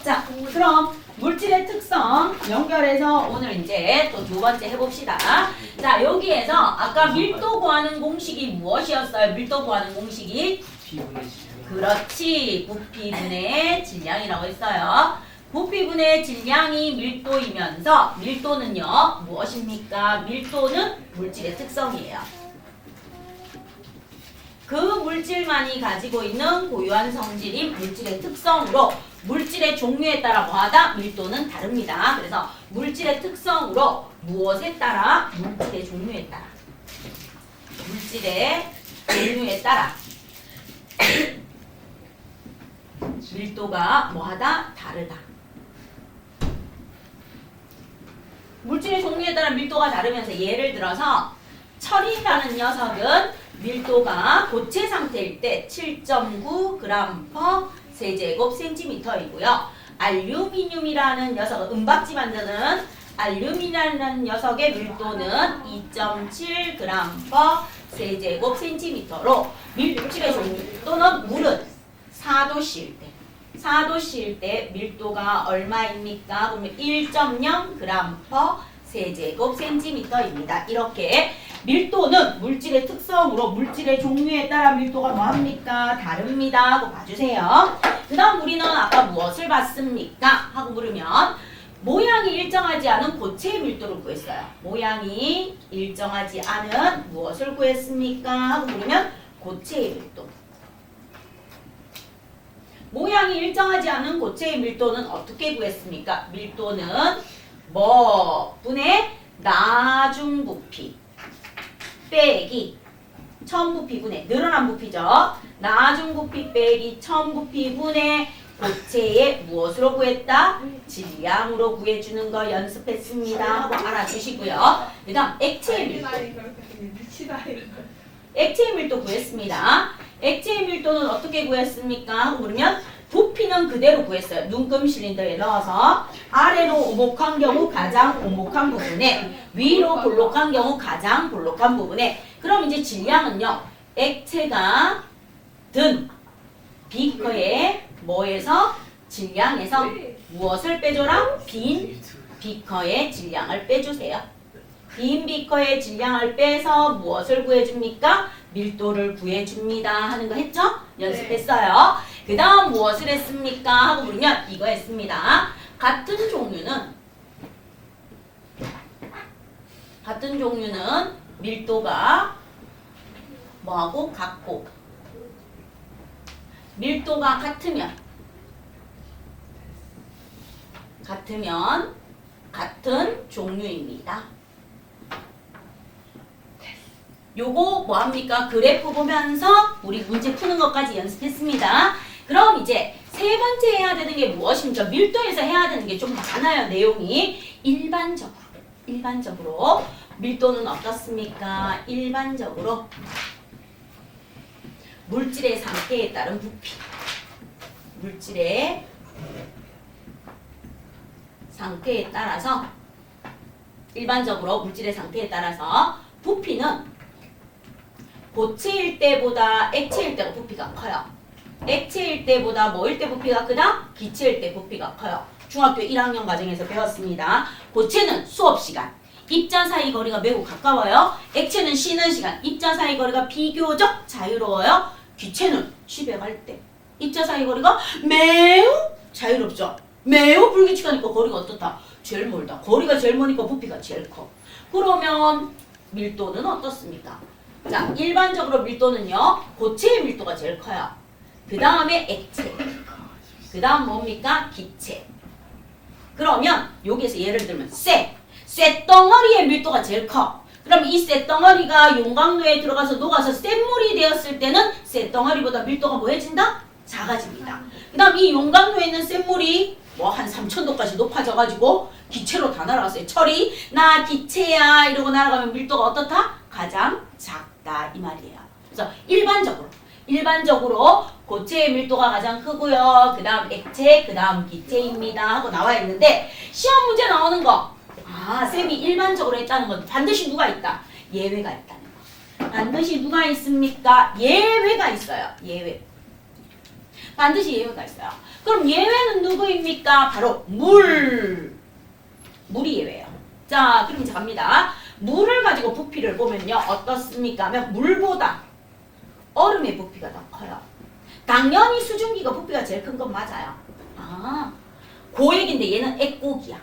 자, 그럼 물질의 특성 연결해서 오늘 이제 또 두 번째 해봅시다. 자, 여기에서 아까 밀도 구하는 공식이 무엇이었어요? 밀도 구하는 공식이? 그렇지. 부피분의 질량이라고 했어요. 부피분의 질량이 밀도이면서 밀도는요, 무엇입니까? 밀도는 물질의 특성이에요. 그 물질만이 가지고 있는 고유한 성질인 물질의 특성으로 물질의 종류에 따라 뭐하다? 밀도는 다릅니다. 그래서 물질의 특성으로 무엇에 따라? 물질의 종류에 따라. 물질의 종류에 따라 밀도가 뭐하다? 다르다. 물질의 종류에 따라 밀도가 다르면서 예를 들어서 철이라는 녀석은 밀도가 고체 상태일 때 7.9g/cm 세제곱 센티미터이고요. 알루미늄이라는 녀석은 은박지 만드는 알루미늄이라는 녀석의 밀도는 2.7g/cm 세제곱 센티미터로 밀도의 종류 또는 물은 4도씨일 때 4도씨일 때 밀도가 얼마입니까? 그러면 1.0g/cm 세제곱 센티미터입니다. 이렇게 밀도는 물질의 특성으로 물질의 종류에 따라 밀도가 뭐합니까? 다릅니다 하고 봐주세요. 그 다음 우리는 아까 무엇을 봤습니까? 하고 물으면 모양이 일정하지 않은 고체의 밀도를 구했어요. 모양이 일정하지 않은 무엇을 구했습니까? 하고 물으면 고체의 밀도. 모양이 일정하지 않은 고체의 밀도는 어떻게 구했습니까? 밀도는 분의 나중부피 빼기 천부피분의 늘어난 부피죠. 나중부피 빼기 천부피분의 고체의 무엇으로 구했다? 질량으로 구해주는 거 연습했습니다 하고 알아주시고요. 그 다음 액체의 밀도. 액체의 밀도 구했습니다. 액체의 밀도는 어떻게 구했습니까? 하고 물으면 부피는 그대로 구했어요. 눈금 실린더에 넣어서 아래로 오목한 경우 가장 오목한 부분에 위로 볼록한 경우 가장 볼록한 부분에 그럼 이제 질량은요. 액체가 든 비커의 뭐에서? 질량에서 무엇을 빼줘라? 빈 비커의 질량을 빼주세요. 빈 비커의 질량을 빼서 무엇을 구해줍니까? 밀도를 구해줍니다 하는 거 했죠? 연습했어요. 그 다음 무엇을 했습니까? 하고 물으면 이거 했습니다. 같은 종류는 밀도가 뭐하고? 같고 밀도가 같으면 같은 종류입니다. 요거 뭐합니까? 그래프 보면서 우리 문제 푸는 것까지 연습했습니다. 그럼 이제 세 번째 해야 되는 게 무엇입니까? 밀도에서 해야 되는 게 좀 많아요. 내용이 일반적으로 밀도는 어떻습니까? 일반적으로 물질의 상태에 따른 부피 물질의 상태에 따라서 일반적으로 물질의 상태에 따라서 부피는 고체일 때보다 액체일 때가 부피가 커요. 액체일 때보다 뭐일 때 부피가 크다? 기체일 때 부피가 커요. 중학교 1학년 과정에서 배웠습니다. 고체는 수업 시간, 입자 사이 거리가 매우 가까워요. 액체는 쉬는 시간, 입자 사이 거리가 비교적 자유로워요. 기체는 집에 갈 때 입자 사이 거리가 매우 자유롭죠. 매우 불규칙하니까 거리가 어떻다? 제일 멀다. 거리가 제일 머니까 부피가 제일 커. 그러면 밀도는 어떻습니까? 자, 일반적으로 밀도는요. 고체의 밀도가 제일 커요. 그 다음에 액체. 그 다음 뭡니까? 기체. 그러면 여기에서 예를 들면 쇳덩어리의 밀도가 제일 커. 그럼 이 쇳덩어리가 용광로에 들어가서 녹아서 쇳물이 되었을 때는 쇳덩어리보다 밀도가 뭐해진다? 작아집니다. 그 다음 이 용광로에 있는 쇳물이 뭐 한 3000도까지 높아져가지고 기체로 다 날아갔어요. 철이 나 기체야 이러고 날아가면 밀도가 어떻다? 가장 작다 이 말이에요. 그래서 일반적으로 고체의 밀도가 가장 크고요. 그 다음 액체, 그 다음 기체입니다 하고 나와 있는데 시험 문제 나오는 거 쌤이 일반적으로 했다는 건 반드시 누가 있다? 예외가 있다는 거. 반드시 누가 있습니까? 예외가 있어요. 예외. 반드시 예외가 있어요. 그럼 예외는 누구입니까? 바로 물. 물이 예외예요. 자, 그럼 이제 갑니다. 물을 가지고 부피를 보면요. 어떻습니까? 하면 물보다 얼음의 부피가 더 커요. 당연히 수증기가 부피가 제일 큰 건 맞아요. 아, 고액인데 얘는 액고기야.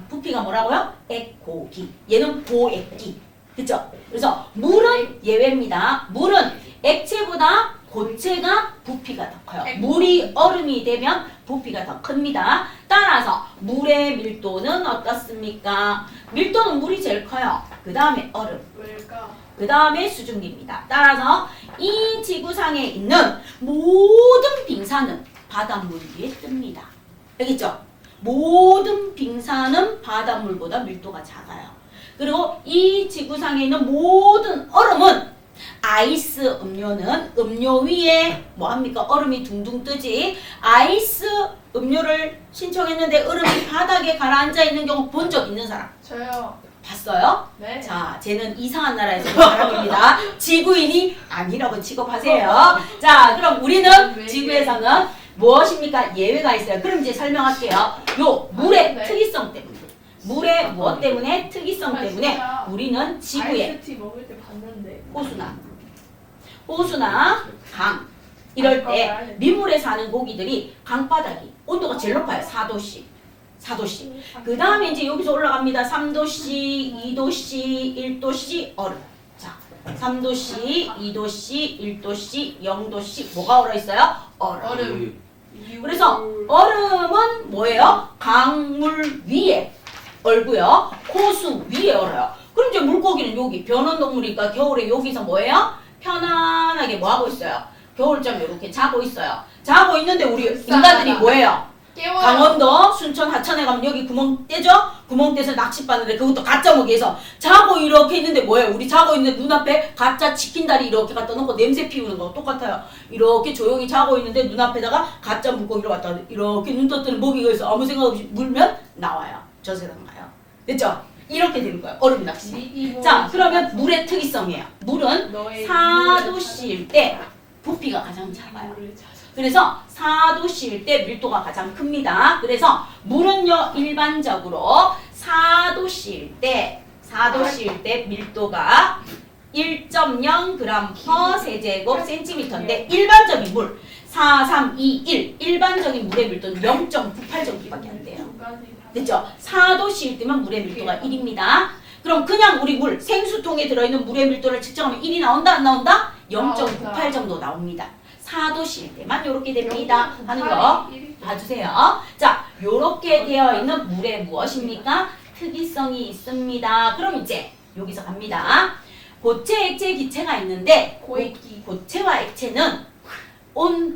부피가 뭐라고요? 액고기. 얘는 고액기. 그쵸? 그래서 물은 예외입니다. 물은 액체보다 고체가 부피가 더 커요. 물이 얼음이 되면 부피가 더 큽니다. 따라서 물의 밀도는 어떻습니까? 밀도는 물이 제일 커요. 그 다음에 얼음. 왜일까? 그 다음에 수증기입니다. 따라서 이 지구상에 있는 모든 빙산은 바닷물 위에 뜹니다. 알겠죠? 모든 빙산은 바닷물보다 밀도가 작아요. 그리고 이 지구상에 있는 모든 얼음은 아이스 음료는 음료 위에 뭐합니까? 얼음이 둥둥 뜨지. 아이스 음료를 신청했는데 얼음이 바닥에 가라앉아 있는 경우 본 적 있는 사람? 저요. 봤어요? 네. 자, 쟤는 이상한 나라에서 살아봅니다. 지구인이 아니라고 취급하세요. 자, 그럼 우리는 지구에서는 무엇입니까? 예외가 있어요. 그럼 이제 설명할게요. 요 물의 특이성 때문에. 물의 무엇 때문에? 특이성 때문에 우리는 지구에 아이스티 먹을 때 봤는데. 호수나 강 이럴 때 민물에 사는 고기들이 강바닥이 온도가 제일 높아요. 4도씨. 그 다음에 이제 여기서 올라갑니다. 3도씨, 2도씨, 1도씨 얼음. 자, 3도씨, 2도씨, 1도씨, 0도씨 뭐가 얼어있어요? 얼음. 그래서 얼음은 뭐예요? 강물 위에 얼고요. 호수 위에 얼어요. 그럼 이제 물고기는 여기 변온동물이니까 겨울에 여기서 뭐예요? 편안하게 뭐 하고 있어요? 겨울잠 이렇게 자고 있어요. 자고 있는데 우리 인간들이 뭐예요? 깨워요. 강원도, 순천, 하천에 가면 여기 구멍 떼죠? 구멍 떼서 낚싯바늘에 그것도 가짜 먹이에서 자고 이렇게 있는데 뭐예요? 우리 자고 있는데 눈앞에 가짜 치킨다리 이렇게 갖다 놓고 냄새 피우는 거 똑같아요. 이렇게 조용히 자고 있는데 눈앞에다가 가짜 물고기를 갖다 이렇게 눈 떠뜨는 먹이가 있어. 아무 생각 없이 물면 나와요. 저 세상 가요. 됐죠? 이렇게 되는 거예요. 얼음 낚시. 자, 그러면 물의 특이성이에요. 물은 4도씨일 때 부피가 가장 작아요. 그래서 4도씨일 때 밀도가 가장 큽니다. 그래서 물은요 일반적으로 4도씨일 때 밀도가 1.0g 세제곱 센티미터인데 일반적인 물 4, 3, 2, 1 일반적인 물의 밀도는 0.98 정도밖에 안 돼요. 됐죠? 4도씨일 때면 물의 밀도가 1입니다. 그럼 그냥 우리 물 생수통에 들어있는 물의 밀도를 측정하면 1이 나온다 안 나온다? 0.98 정도 나옵니다. 4도씨일 때만 이렇게 됩니다 하는 거 봐주세요. 자, 요렇게 되어 있는 물에 무엇입니까? 특이성이 있습니다. 그럼 이제 여기서 갑니다. 고체, 액체, 기체가 있는데 고체와 액체는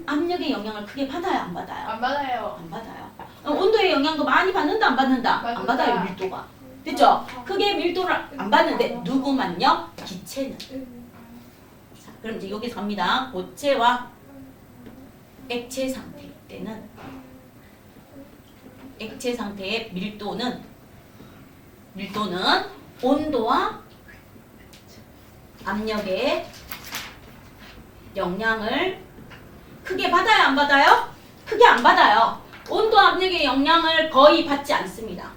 압력의 영향을 크게 받아요? 안 받아요? 안 받아요. 안 받아요. 온도의 영향도 많이 받는다? 안 받는다? 안 받아요. 밀도가. 됐죠? 크게 밀도를 안 받는데 누구만요? 기체는. 자, 그럼 이제 여기서 갑니다. 고체와 액체 상태일 때는 액체 상태의 밀도는 온도와 압력의 영향을 크게 받아요? 안 받아요? 크게 안 받아요. 온도 압력의 영향을 거의 받지 않습니다.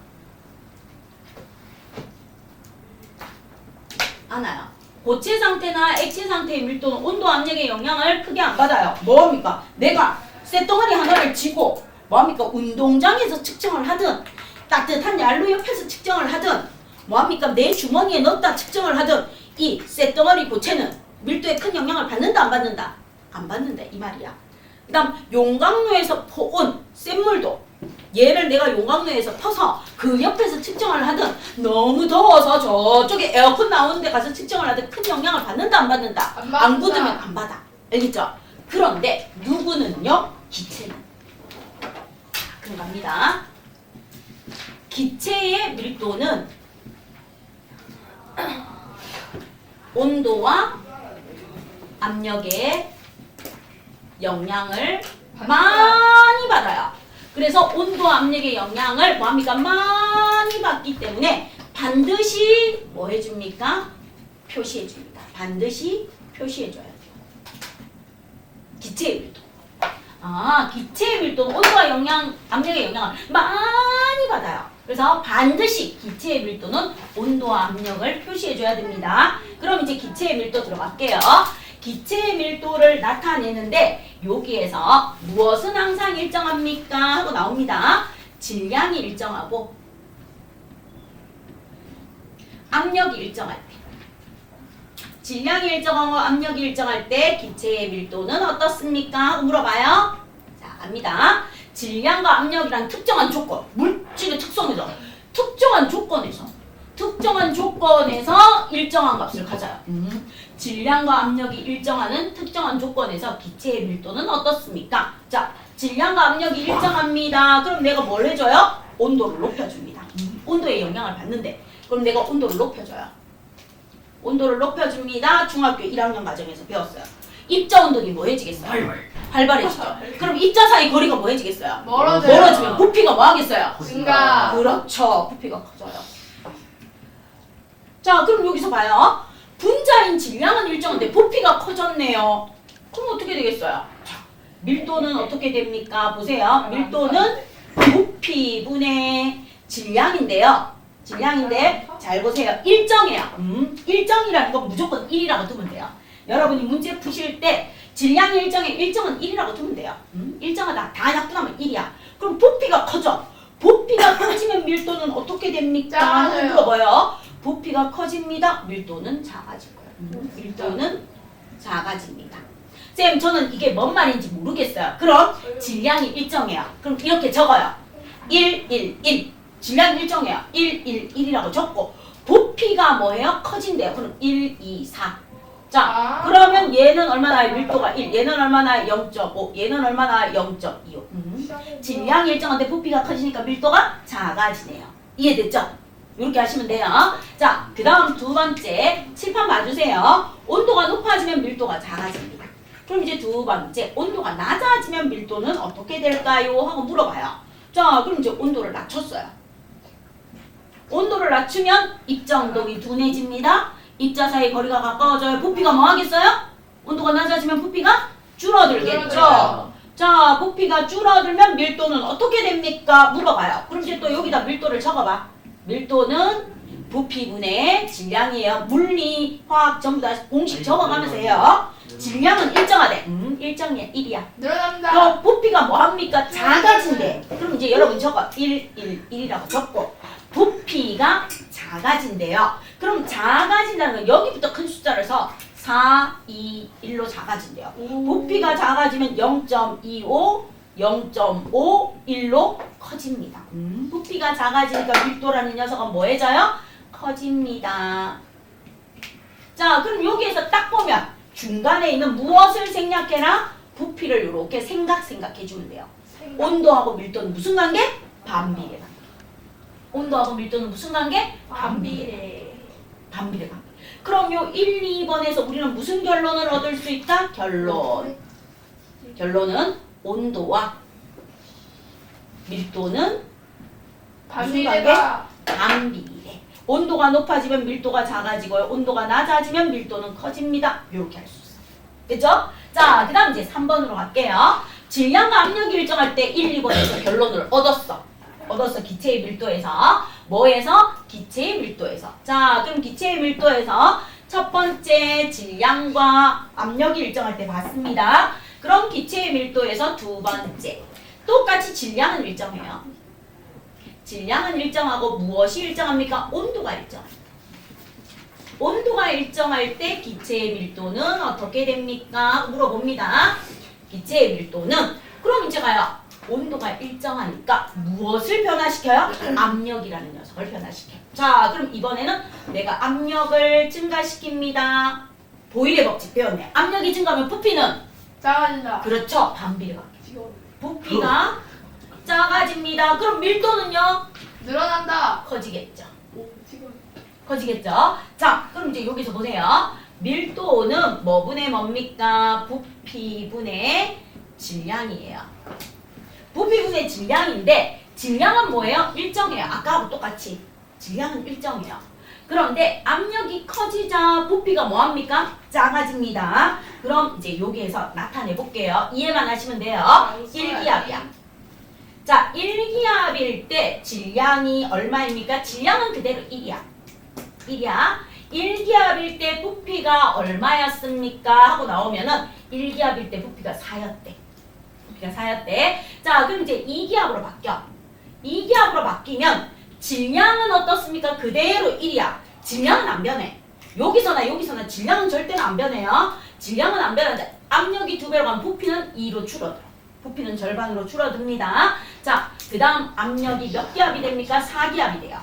않아요. 고체 상태나 액체 상태의 밀도는 온도 압력의 영향을 크게 안 받아요. 뭐합니까? 내가 쇳덩어리 하나를 쥐고 뭐합니까? 운동장에서 측정을 하든 따뜻한 난로 옆에서 측정을 하든 뭐합니까? 내 주머니에 넣었다 측정을 하든 이 쇳덩어리 고체는 밀도에 큰 영향을 받는다 안 받는다? 안 받는다 이 말이야. 그 다음 용광로에서 퍼온 쇳물도 얘를 내가 용광로에서 퍼서 그 옆에서 측정을 하든 너무 더워서 저쪽에 에어컨 나오는 데 가서 측정을 하든 큰 영향을 받는다 안 받는다? 안 굳으면 안 받아. 알겠죠? 그런데 누구는요? 기체는. 그럼 갑니다. 기체의 밀도는 온도와 압력의 영향을 많이 받아요. 그래서 온도 압력의 영향을 뭐합니까? 많이 받기 때문에 반드시 뭐 해줍니까? 표시해줍니다. 반드시 표시해줘야 돼요. 기체의 밀도. 기체의 밀도는 온도와 압력의 영향을 많이 받아요. 그래서 반드시 기체의 밀도는 온도와 압력을 표시해줘야 됩니다. 그럼 이제 기체의 밀도 들어갈게요. 기체의 밀도를 나타내는데 여기에서 무엇은 항상 일정합니까? 하고 나옵니다. 질량이 일정하고 압력이 일정할 때. 질량이 일정하고 압력이 일정할 때 기체의 밀도는 어떻습니까? 하고 물어봐요. 자, 갑니다. 질량과 압력이란 특정한 조건, 물질의 특성이죠. 특정한 조건에서 일정한 값을 가져요. 질량과 압력이 일정하는 특정한 조건에서 기체의 밀도는 어떻습니까? 자, 질량과 압력이 일정합니다. 그럼 내가 뭘 해줘요? 온도를 높여줍니다. 온도에 영향을 받는데 그럼 내가 온도를 높여줘요. 온도를 높여줍니다. 중학교 1학년 과정에서 배웠어요. 입자 온도는 뭐 해지겠어요? 활발해지죠. 그럼 입자 사이 거리가 뭐 해지겠어요? 멀어지면 부피가 뭐 하겠어요? 증가. 그렇죠. 부피가 커져요. 자, 그럼 여기서 봐요. 분자인 질량은 일정한데 부피가 커졌네요. 그럼 어떻게 되겠어요? 자, 밀도는 어떻게 됩니까? 보세요. 밀도는 부피분의 질량인데요. 질량인데 잘 보세요. 일정해요. 일정이라는 건 무조건 1이라고 두면 돼요. 여러분이 문제 푸실 때 질량이 일정해. 일정은 1이라고 두면 돼요. 일정하다. 다 약분하면 1이야. 그럼 부피가 커져. 부피가 커지면 밀도는 어떻게 됩니까? 작아져요. 물어봐요. 부피가 커집니다. 밀도는 작아질 거예요. 밀도는 작아집니다. 쌤, 저는 이게 뭔 말인지 모르겠어요. 그럼 질량이 일정해요. 그럼 이렇게 적어요. 1, 1, 1. 질량이 일정해요. 1, 1, 1이라고 적고 부피가 뭐예요? 커진대요. 그럼 1, 2, 4. 자, 그러면 얘는 얼마나 밀도가 1, 얘는 얼마나 0.5, 얘는 얼마나 0.25. 질량이 일정한데 부피가 커지니까 밀도가 작아지네요. 이해됐죠? 이렇게 하시면 돼요. 자, 그 다음 두 번째 칠판 봐주세요. 온도가 높아지면 밀도가 작아집니다. 그럼 이제 두 번째 온도가 낮아지면 밀도는 어떻게 될까요? 하고 물어봐요. 자, 그럼 이제 온도를 낮췄어요. 온도를 낮추면 입자 운동이 둔해집니다. 입자 사이 거리가 가까워져요. 부피가 뭐 하겠어요? 온도가 낮아지면 부피가 줄어들겠죠. 자, 부피가 줄어들면 밀도는 어떻게 됩니까? 물어봐요. 그럼 이제 또 여기다 밀도를 적어봐. 밀도는 부피분의 질량이에요. 물리, 화학 전부 다 공식 적어가면서 해요. 질량은 일정하대. 일정이야. 1이야. 늘어난다. 그럼 부피가 뭐 합니까? 작아진대. 그럼 이제 여러분 적어. 1, 1, 1이라고 적고 부피가 작아진대요. 그럼 작아진다는 건 여기부터 큰 숫자를 서 4, 2, 1로 작아진대요. 부피가 작아지면 0.25, 0.5, 1로 커집니다. 부피가 작아지니까 밀도라는 녀석은 뭐해져요? 커집니다. 자, 그럼 여기에서 딱 보면 중간에 있는 무엇을 생략해라? 부피를 이렇게 생각해주면 돼요. 온도하고 밀도는 무슨 관계? 반비례 관계. 온도하고 밀도는 무슨 관계? 반비례 관계. 그럼 요 1, 2번에서 우리는 무슨 결론을 얻을 수 있다? 결론은 온도와 밀도는 무슨 관계? 반비례. 온도가 높아지면 밀도가 작아지고요. 온도가 낮아지면 밀도는 커집니다. 이렇게 할 수 있어요. 그죠? 자, 그 다음 이제 3번으로 갈게요. 질량과 압력이 일정할 때 1, 2번에서 결론을 얻었어. 기체의 밀도에서. 뭐에서? 기체의 밀도에서. 자, 그럼 기체의 밀도에서 첫 번째 질량과 압력이 일정할 때 봤습니다. 그럼 기체의 밀도에서 두 번째. 똑같이 질량은 일정해요. 질량은 일정하고 무엇이 일정합니까? 온도가 일정합니다. 온도가 일정할 때 기체의 밀도는 어떻게 됩니까? 물어봅니다. 기체의 밀도는 그럼 이제 가요. 온도가 일정하니까 무엇을 변화시켜요? 압력이라는 녀석을 변화시켜요. 자, 그럼 이번에는 내가 압력을 증가시킵니다. 보일의 법칙 배웠네. 압력이 증가하면 부피는? 작아진다. 그렇죠. 반비례 관계. 부피가 작아집니다. 그럼 밀도는요? 늘어난다. 커지겠죠. 지금. 커지겠죠. 자, 그럼 이제 여기서 보세요. 밀도는 뭐분의 뭡니까? 부피분의 질량이에요. 부피분의 질량인데 질량은 뭐예요? 일정해요. 아까하고 똑같이. 질량은 일정해요. 그런데 압력이 커지자 부피가 뭐합니까? 작아집니다. 그럼 이제 여기에서 나타내 볼게요. 이해만 하시면 돼요. 일기압이야. 자, 일기압일 때 질량이 얼마입니까? 질량은 그대로 1이야. 1이야. 일기압일 때 부피가 얼마였습니까? 하고 나오면은 일기압일 때 부피가 4였대. 부피가 4였대. 자, 그럼 이제 2기압으로 바뀌어. 2기압으로 바뀌면 질량은 어떻습니까? 그대로 1이야. 질량은 안 변해. 여기서나 질량은 절대로 안 변해요. 질량은 안 변하는데 압력이 2배로 가면 부피는 2로 줄어들어. 부피는 절반으로 줄어듭니다. 자, 그 다음 압력이 몇 기압이 됩니까? 4기압이 돼요.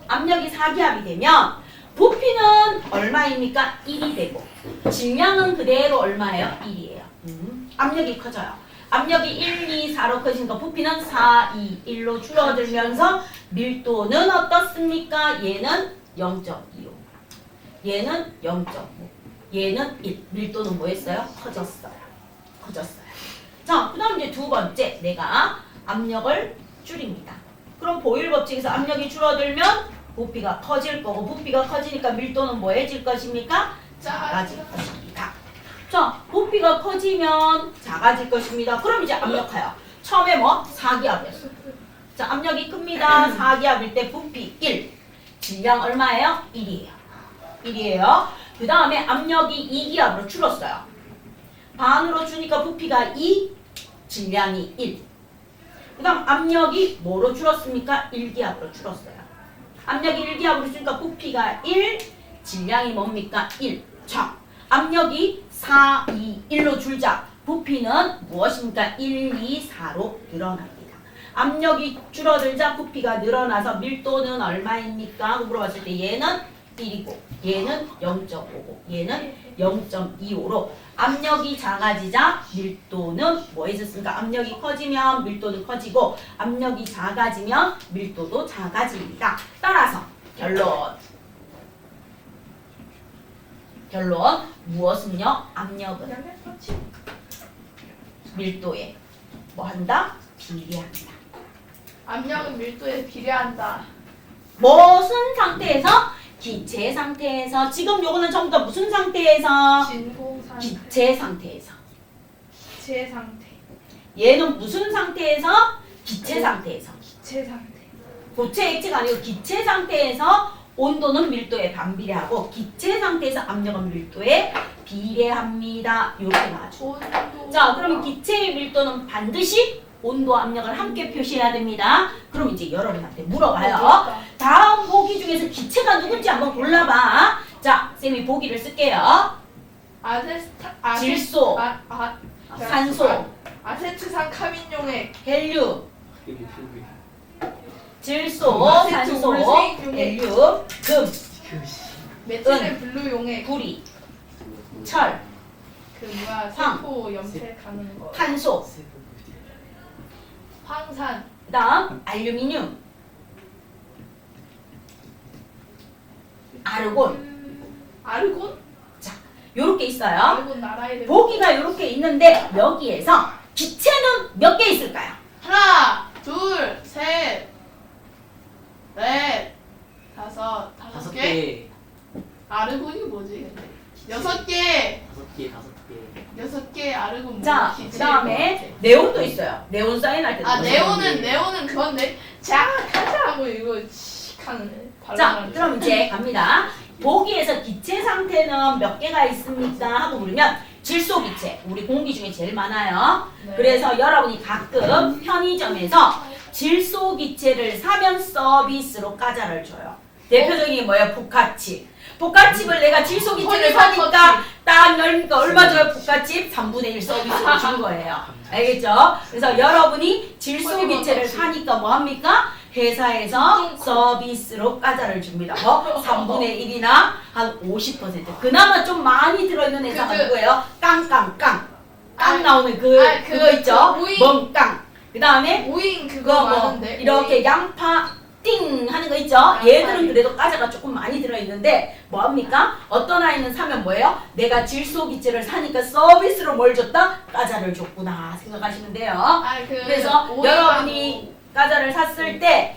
압력이 4기압이 되면 부피는 얼마입니까? 1이 되고 질량은 그대로 얼마예요? 1이에요. 압력이 커져요. 압력이 1, 2, 4로 커지니까 부피는 4, 2, 1로 줄어들면서 밀도는 어떻습니까? 얘는 0.25, 얘는 0.5, 얘는 1. 밀도는 뭐 했어요? 커졌어요. 커졌어요. 자, 그 다음 이제 두 번째, 내가 압력을 줄입니다. 그럼 보일 법칙에서 압력이 줄어들면 부피가 커질 거고, 부피가 커지니까 밀도는 뭐해질 것입니까? 작아질 것입니다. 자, 부피가 커지면 작아질 것입니다. 그럼 이제 압력하여. 처음에 뭐? 4기압이었어. 자, 압력이 큽니다. 4기압일 때 부피 1. 질량 얼마예요? 1이에요. 1이에요. 그 다음에 압력이 2기압으로 줄었어요. 반으로 주니까 부피가 2, 질량이 1. 그 다음 압력이 뭐로 줄었습니까? 1기압으로 줄었어요. 압력이 1기압으로 주니까 부피가 1, 질량이 뭡니까? 1. 자, 압력이 4, 2, 1로 줄자 부피는 무엇입니까? 1, 2, 4로 늘어납니다. 압력이 줄어들자 부피가 늘어나서 밀도는 얼마입니까? 하고 물어봤을 때 얘는 1이고 얘는 0.5고 얘는 0.25로 압력이 작아지자 밀도는 뭐 해졌습니까? 압력이 커지면 밀도는 커지고 압력이 작아지면 밀도도 작아집니다. 따라서 결론 무엇은요? 압력은 밀도에 뭐 한다? 비례한다. 압력은 밀도에 비례한다. 무슨 상태에서? 기체 상태에서. 지금 요거는 전부 다 무슨 상태에서? 진공 상태. 기체 상태에서. 기체 상태. 얘는 무슨 상태에서? 기체 상태에서. 기체 상태. 고체 액체가 아니고 기체 상태에서 온도는 밀도에 반비례하고 기체 상태에서 압력은 밀도에 비례합니다. 이렇게 나와줘. 온도. 자, 그러면 기체의 밀도는 반드시 온도와 압력을 함께 표시해야 됩니다. 그럼 이제 여러분한테 물어봐요. 다음 보기 중에서 기체가 누군지 한번 골라봐. 자, 쌤이 보기를 쓸게요. 질소, 산소, 아세트산 카민용액, 헬륨, 질소, 아세트 산소, 올세인용액. 헬륨, 금, 메틸렌 블루용액, 구리, 철, 황. 세포 염색하는 거, 탄소, 황산, 그 다음 알루미늄, 아르곤. 아르곤? 자, 요렇게 있어요. 아르곤 나라의 대표. 보기가 요렇게 있는데 여기에서 기체는 몇 개 있을까요? 하나, 둘, 셋, 넷, 다섯 개. 아르곤이 뭐지 근데? 여섯 개. 여섯 개 아르곤 자, 기체. 그 다음에 네온도 있어요. 네온 사인할 때도. 아 네온은 그건데 자 가자고 이거 하는. 자, 그럼 이제 갑니다. 보기에서 기체 상태는 몇 개가 있습니까? 하고 물으면 질소 기체, 우리 공기 중에 제일 많아요. 네. 그래서 여러분이 가끔 편의점에서 질소 기체를 사면 서비스로 과자를 줘요. 대표적인 게 뭐예요? 포카칩. 포카칩을 내가 질소 기체를 사니까 딱 넣으니까 얼마 줘요? 포카칩 3분의 1 서비스로 준 거예요. 알겠죠? 그래서 여러분이 질소 기체를 사니까 뭐 합니까? 회사에서 서비스로 과자를 줍니다. 3분의 1이나 한 50%. 그나마 좀 많이 들어있는 회사가 누구예요? 깡깡깡. 깡 나오는 그거 있죠? 오이. 멍깡. 그 다음에 오잉 그거 그거 뭐 많은데 이렇게 양파 띵 하는 거 있죠? 얘들은 그래도 과자가 조금 많이 들어있는데 뭐합니까? 어떤 아이는 사면 뭐예요? 내가 질소 기체를 사니까 서비스로 뭘 줬다? 과자를 줬구나 생각하시면 돼요. 그래서 여러분이 과자를 샀을 때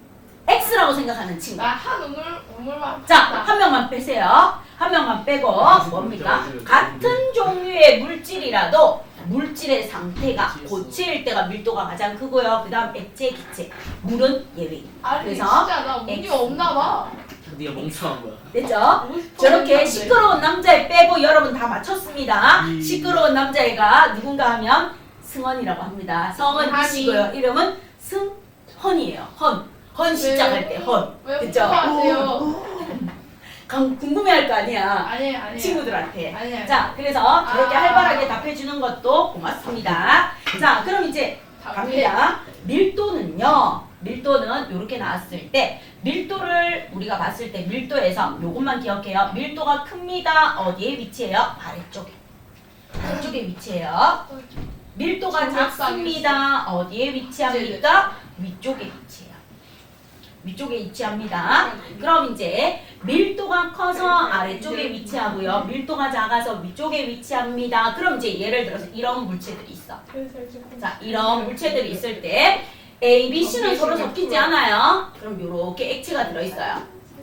X라고 생각하는 친구. 나한 우물만. 자, 한 명만 빼세요. 한 명만 빼고 뭡니까? 같은 종류의 물질이라도 물질의 상태가 고체일 때가 밀도가 가장 크고요. 그 다음 액체, 기체. 물은 예외. 아니 그래서 진짜 나 운이 X. 없나 봐. 네가 멍청한 거야. 됐죠? 50% 저렇게 없는데. 시끄러운 남자애 빼고 여러분 다 맞췄습니다. 시끄러운 남자애가 누군가 하면 승헌이라고 합니다. 성은 아니. 이시고요. 이름은 승헌이에요. 헌 시작할 때 헌. 왜 그쵸? 궁금하세요? 궁금해할 거 아니야. 아니에요. 친구들한테. 아니에요. 자, 그래서 그렇게 아. 활발하게 답해주는 것도 고맙습니다. 자, 그럼 이제 갑니다. 밀도는요. 밀도는 이렇게 나왔을 때 밀도를 우리가 봤을 때 밀도에서 요것만 기억해요. 밀도가 큽니다. 어디에 위치해요? 아래쪽에. 아래쪽에 위치해요. 밀도가 작습니다. 어디에 위치합니까? 위쪽에 위치해요. 위쪽에 위치합니다. 그럼 이제 밀도가 커서 아래쪽에 위치하고요. 밀도가 작아서 위쪽에 위치합니다. 그럼 이제 예를 들어서 이런 물체들이 있어. 자, 이런 물체들이 있을 때 A, B, C는 서로 섞이지 않아요. 그럼 이렇게 액체가 들어있어요.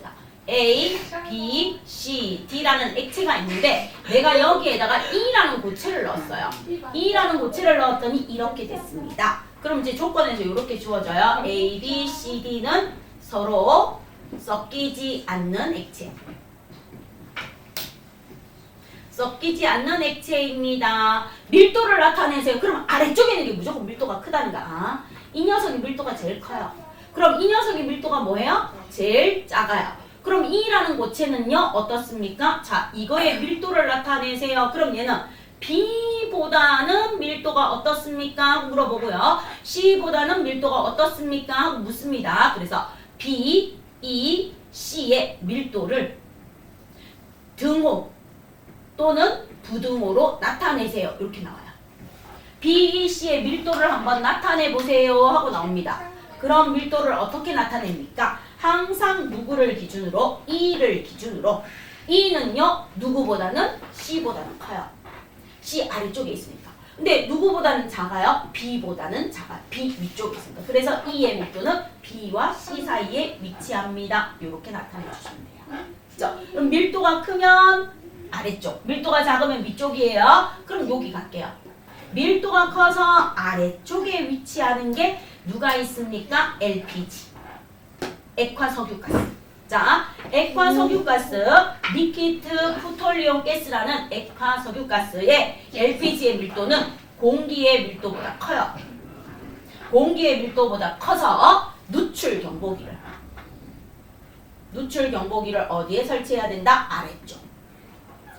자, A, B, C, D라는 액체가 있는데 내가 여기에다가 E라는 고체를 넣었어요. E라는 고체를 넣었더니 이렇게 됐습니다. 그럼 이제 조건에서 이렇게 주어져요. A, B, C, D는 서로 섞이지 않는 액체. 섞이지 않는 액체입니다. 밀도를 나타내세요. 그럼 아래쪽에 있는 게 무조건 밀도가 크다니까. 이 녀석이 밀도가 제일 커요. 그럼 이 녀석의 밀도가 뭐예요? 제일 작아요. 그럼 E라는 고체는요 어떻습니까? 자, 이거의 밀도를 나타내세요. 그럼 얘는 B보다는 밀도가 어떻습니까? 하고 물어보고요. C보다는 밀도가 어떻습니까? 하고 묻습니다. 그래서 B, E, C의 밀도를 등호 또는 부등호로 나타내세요. 이렇게 나와요. B, E, C의 밀도를 한번 나타내 보세요 하고 나옵니다. 그럼 밀도를 어떻게 나타냅니까? 항상 누구를 기준으로? E를 기준으로. E는요 누구보다는 C보다는 커요. C 아래쪽에 있으니까. 근데 누구보다는 작아요? B보다는 작아요. B 위쪽에 있습니다. 그래서 E의 밀도는 B와 C 사이에 위치합니다. 이렇게 나타내 주시면 돼요. 그죠? 그럼 밀도가 크면 아래쪽, 밀도가 작으면 위쪽이에요. 그럼 여기 갈게요. 밀도가 커서 아래쪽에 위치하는 게 누가 있습니까? LPG, 액화석유가스. 자, 액화석유가스, 리퀴드 프톨리온 가스라는 액화석유가스의 LPG의 밀도는 공기의 밀도보다 커요. 공기의 밀도보다 커서 누출 경보기를 어디에 설치해야 된다? 아래쪽.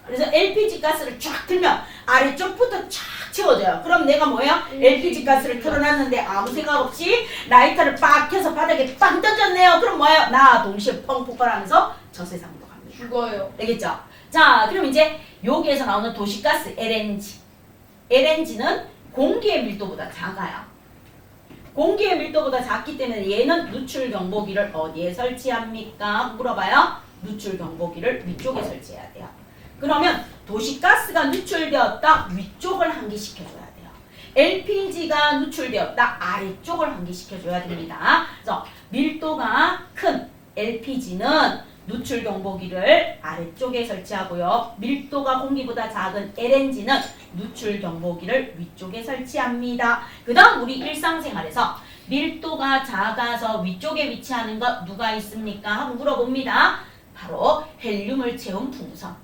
그래서 LPG 가스를 쫙 틀면 아래쪽부터 쫙 채워져요. 그럼 내가 뭐예요? LPG 가스를 틀어놨는데 아무 생각 없이 라이터를 빡 켜서 바닥에 빵 던졌네요. 그럼 뭐예요? 나 동시에 펑 폭발하면서 저 세상으로 갑니다. 죽어요. 알겠죠? 자, 그럼 이제 여기에서 나오는 도시가스 LNG. LNG는 공기의 밀도보다 작아요. 공기의 밀도보다 작기 때문에 얘는 누출 경보기를 어디에 설치합니까? 물어봐요. 누출 경보기를 위쪽에 설치해야 돼요. 그러면 도시가스가 누출되었다 위쪽을 환기시켜줘야 돼요. LPG가 누출되었다 아래쪽을 환기시켜줘야 됩니다. 그래서 밀도가 큰 LPG는 누출 경보기를 아래쪽에 설치하고요. 밀도가 공기보다 작은 LNG는 누출 경보기를 위쪽에 설치합니다. 그 다음 우리 일상생활에서 밀도가 작아서 위쪽에 위치하는 것 누가 있습니까? 하고 물어봅니다. 바로 헬륨을 채운 풍선.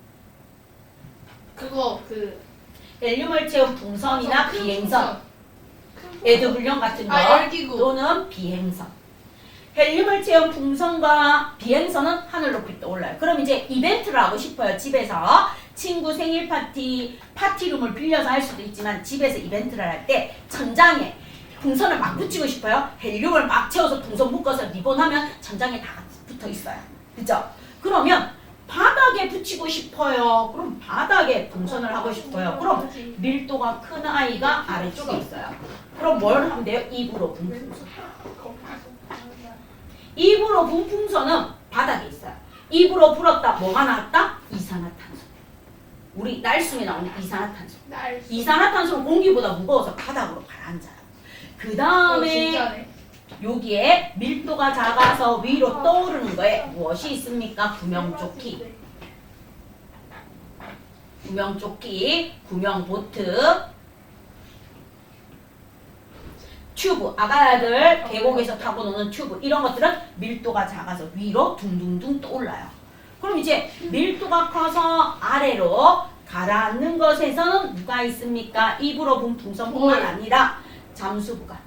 헬륨을 채운 풍선이나 비행선, 에드블령 같은 거 열기구. 또는 비행선. 헬륨을 채운 풍선과 비행선은 하늘 높이 떠올라요. 그럼 이제 이벤트를 하고 싶어요. 집에서 친구 생일 파티룸을 빌려서 할 수도 있지만 집에서 이벤트를 할 때 천장에 풍선을 막 붙이고 싶어요. 헬륨을 막 채워서 풍선 묶어서 리본하면 천장에 다 붙어 있어요. 그죠? 그러면 바닥에 붙이고 싶어요. 그럼 바닥에 풍선을 하고 싶어요. 그럼 밀도가 큰 아이가 아래쪽에 있어요. 그럼 뭘 하면 돼요? 입으로 분 풍선. 입으로 분 풍선은 바닥에 있어요. 입으로 불었다 뭐가 나왔다? 이산화탄소. 우리 날숨에 나오는 이산화탄소. 이산화탄소는 공기보다 무거워서 바닥으로 가라앉아요. 그 다음에 여기에 밀도가 작아서 위로 떠오르는 거에 무엇이 있습니까? 구명조끼, 구명보트, 튜브, 아가야들 계곡에서 타고 노는 튜브 이런 것들은 밀도가 작아서 위로 둥둥둥 떠올라요. 그럼 이제 밀도가 커서 아래로 가라앉는 것에서는 누가 있습니까? 입으로 분 풍선뿐만 아니라 잠수부가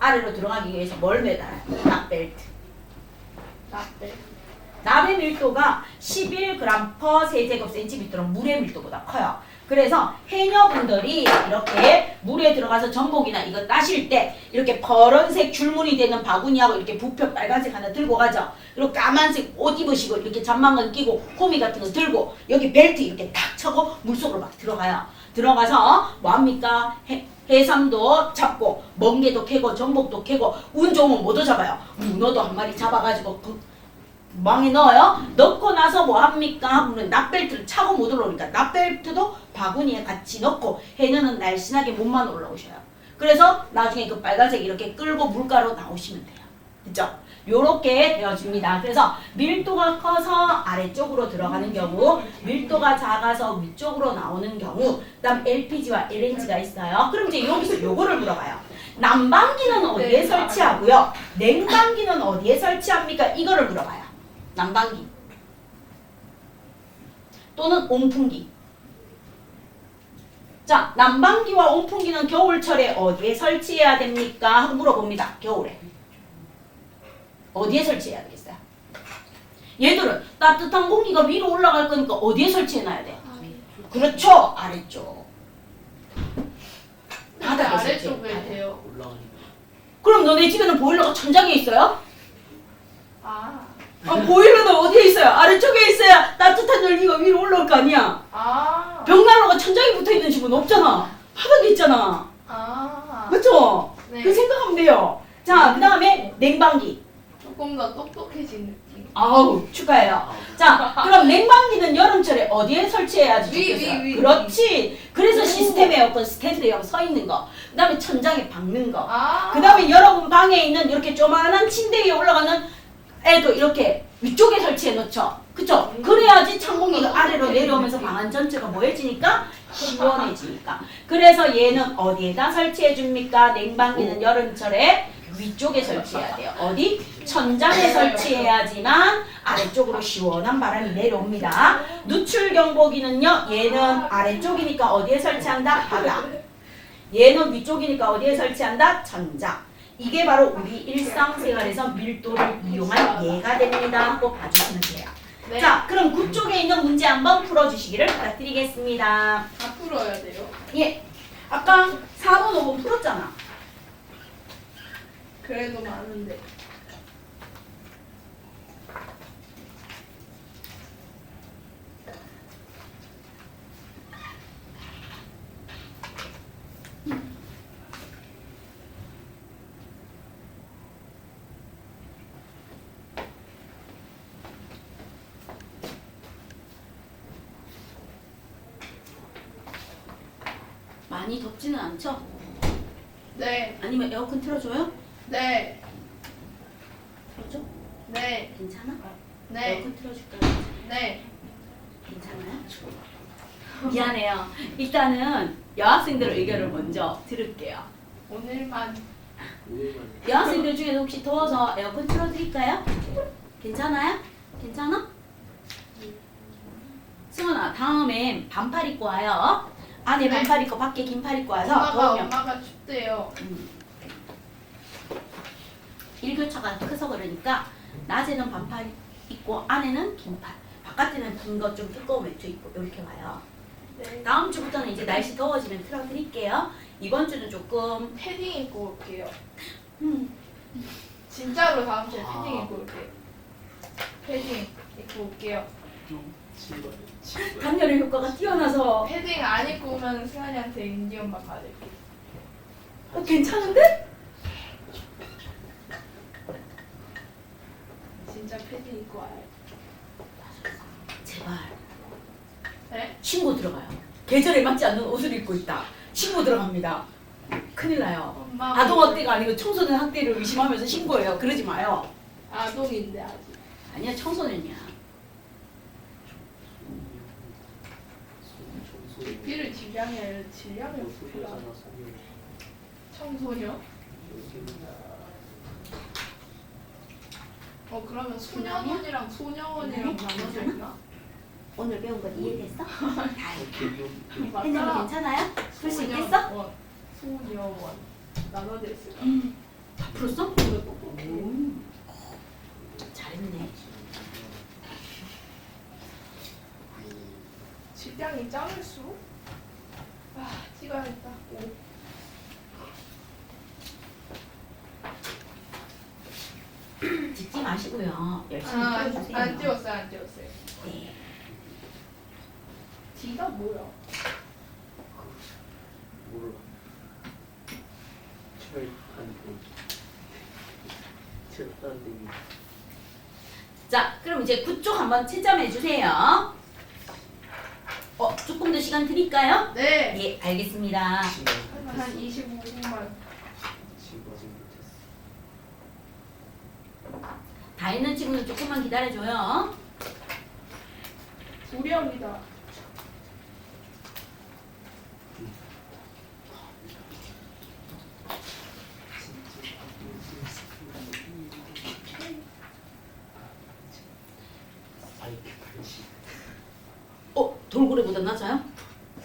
아래로 들어가기 위해서 뭘 매달아요? 납벨트. 납의 밀도가 11g/세제곱센티미터로 물의 밀도보다 커요. 그래서 해녀분들이 이렇게 물에 들어가서 전복이나 이거 따실 때 이렇게 파란색 줄무늬 되는 바구니하고 이렇게 부표 빨간색 하나 들고 가죠. 그리고 까만색 옷 입으시고 이렇게 잠만건 끼고 호미 같은 거 들고 여기 벨트 이렇게 탁 차고 물속으로 막 들어가요. 들어가서 뭐합니까? 해삼도 잡고 멍게도 캐고 전복도 캐고 운 좋으면 뭐도 잡아요. 문어도 한 마리 잡아가지고 망에 넣어요. 넣고 나서 뭐합니까? 하면 납벨트를 차고 못 올라오니까 납벨트도 바구니에 같이 넣고 해녀는 날씬하게 몸만 올라오셔요. 그래서 나중에 그 빨간색 이렇게 끌고 물가로 나오시면 돼요. 그죠? 요렇게 되어집니다. 그래서 밀도가 커서 아래쪽으로 들어가는 경우, 밀도가 작아서 위쪽으로 나오는 경우, 그 다음 LPG와 LNG가 있어요. 그럼 이제 여기서 요거를 물어봐요. 난방기는 어디에 설치하고요? 냉방기는 어디에 설치합니까? 이거를 물어봐요. 난방기 또는 온풍기. 자, 난방기와 온풍기는 겨울철에 어디에 설치해야 됩니까? 하고 물어봅니다. 겨울에. 어디에 설치해야 되겠어요? 얘들은 따뜻한 공기가 위로 올라갈 거니까 어디에 설치해놔야 돼요? 그렇죠. 아래쪽. 바닥에 아래쪽에 돼요. 그럼 너네 집에는 보일러가 천장에 있어요? 아, 보일러는 어디에 있어요? 아래쪽에 있어야 따뜻한 열기가 위로 올라올 거 아니야. 벽난로가 천장에 붙어있는 집은 없잖아. 바닥에 있잖아. 맞죠? 네. 그 생각하면 돼요. 자, 그 다음에 냉방기. 조금 더 똑똑해진 느낌. 아우 축하해요. 자 그럼 냉방기는 여름철에 어디에 설치해야지 좋겠어요? 위. 그렇지. 그래서 오. 시스템 에어컨 스탠드에 여기 서 있는 거. 그 다음에 천장에 박는 거. 아. 그 다음에 여러분 방에 있는 이렇게 조만한 침대 위에 올라가는 애도 이렇게 위쪽에 설치해 놓죠. 그쵸? 그래야지 찬 공기가 아래로 내려오면서 방 안 전체가 뭐해지니까 시원해지니까. 그래서 얘는 어디에다 설치해 줍니까? 냉방기는 여름철에 위쪽에 설치해야 돼요. 어디? 천장에 설치해야지만 아래쪽으로 시원한 바람이 내려옵니다. 누출 경보기는요. 얘는 아래쪽이니까 어디에 설치한다? 바닥. 얘는 위쪽이니까 어디에 설치한다? 천장. 이게 바로 우리 일상생활에서 밀도를 이용한 예가 됩니다. 꼭 봐주시면 돼요. 네. 자, 그럼 그쪽에 있는 문제 한번 풀어주시기를 부탁드리겠습니다. 다 풀어야 돼요. 예, 아까 4번, 5번 풀었잖아. 그래도 많은데. 많이 덥지는 않죠? 네. 아니면 에어컨 틀어줘요? 네. 틀어줘? 네. 괜찮아? 네. 에어컨 틀어줄까요? 네. 괜찮아요? 미안해요. 일단은 여학생들 의견을 먼저 들을게요. 오늘만. 여학생들 중에서 혹시 더워서 에어컨 틀어드릴까요? 괜찮아요? 괜찮아? 승원아, 다음엔 반팔 입고 와요. 안에 네. 반팔 입고 밖에 긴팔 입고 와서 더우면 엄마가 춥대요. 일교차가 커서 그러니까 낮에는 반팔 입고 안에는 긴팔, 바깥에는 긴 거 좀 두꺼운 외투 입고 이렇게 와요. 네. 다음 주부터는 이제 날씨 더워지면 틀어드릴게요. 이번 주는 조금 패딩 입고 올게요. 음, 진짜로 다음 주에 패딩 입고 올게요. 패딩 입고 올게요. 단열의 효과가 뛰어나서 패딩 안 입고 오면 승환이한테 인디언만 맞을게. 괜찮은데? 진짜 패딩 입고 와요. 제발 네? 신고 들어가요. 계절에 맞지 않는 옷을 입고 있다. 신고 들어갑니다. 큰일 나요. 엄마. 아동 학대가 아니고 청소년 학대를 의심하면서 신고해요. 그러지 마요. 아동인데 아직. 아니야, 청소년이야. 비를 질량이 없구나. 청소년? 그러면 소년원이랑 소녀원이랑 나눠져 있나? 오늘 배운 건 이해됐어? 다행이다. 혜정이 맞잖아. 괜찮아요? 풀 수 있겠어? 소녀원 나눠져 있을까? 다 풀었어? 잘했네. 질량이 작을수록 찍어야겠다. 짚지 마시고요. 열심히 풀어주세요. 안 찍었어요. 네. D가 뭐야? 몰라. 철단데. 자, 그럼 이제 그쪽 한번 채점해 주세요. 조금 더 시간 드릴까요? 네. 예, 알겠습니다. 한 25분만. 지금 아직 못했어. 다 있는 친구는 조금만 기다려줘요. 불량이다. 아이큐 80. 돌고래보다 낮아요?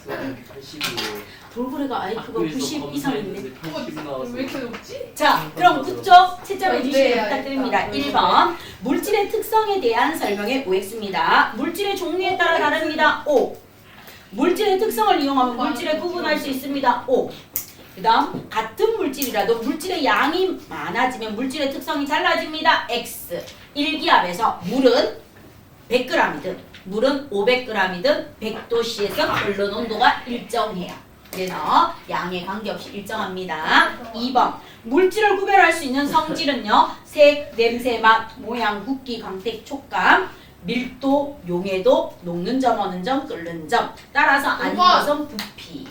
아이큐 80이에요. 돌고래가 IQ가 90 이상인데. 80 나왔어. 왜 이렇게 높지? 자, 그럼 그쪽 채점해 주시기 네, 부탁드립니다. 알겠다. 1번. 물질의 특성에 대한 설명의 OX입니다. 물질의 종류에 따라 다릅니다. O. 물질의 특성을 이용하면 물질을 구분할 수 있습니다. O. 그 다음 같은 물질이라도 물질의 양이 많아지면 물질의 특성이 달라집니다. X. 일기압에서 물은 100g이든 물은 500g이든 100도씨에서 끓는 온도가 일정해요. 그래서 양에 관계없이 일정합니다. 2번 물질을 구별할 수 있는 성질은요. 색, 냄새, 맛, 모양, 굵기, 광택, 촉감, 밀도, 용해도, 녹는 점, 어는 점, 끓는 점. 따라서 아닌 것은 부피.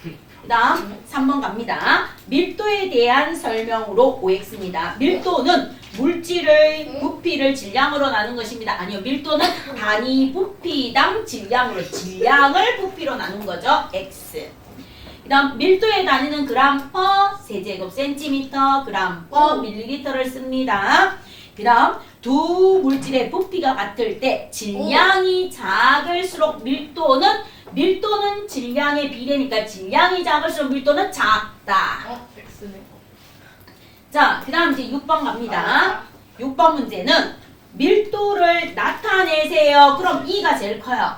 그 다음 3번 갑니다. 밀도에 대한 설명으로 OX입니다. 밀도는 물질의 부피를 질량으로 나눈 것입니다. 아니요. 밀도는 단위 부피당 질량으로 질량을 부피로 나눈 거죠. X. 그 다음 밀도의 단위는 그램 퍼 세제곱 센티미터, 그램 퍼 밀리리터를 씁니다. 그 다음 두 물질의 부피가 같을 때 질량이 작을수록 밀도는 질량의 비례니까 질량이 작을수록 밀도는 작다. X네. 자, 그 다음 이제 6번 갑니다. 6번 문제는 밀도를 나타내세요. 그럼 E가 제일 커요.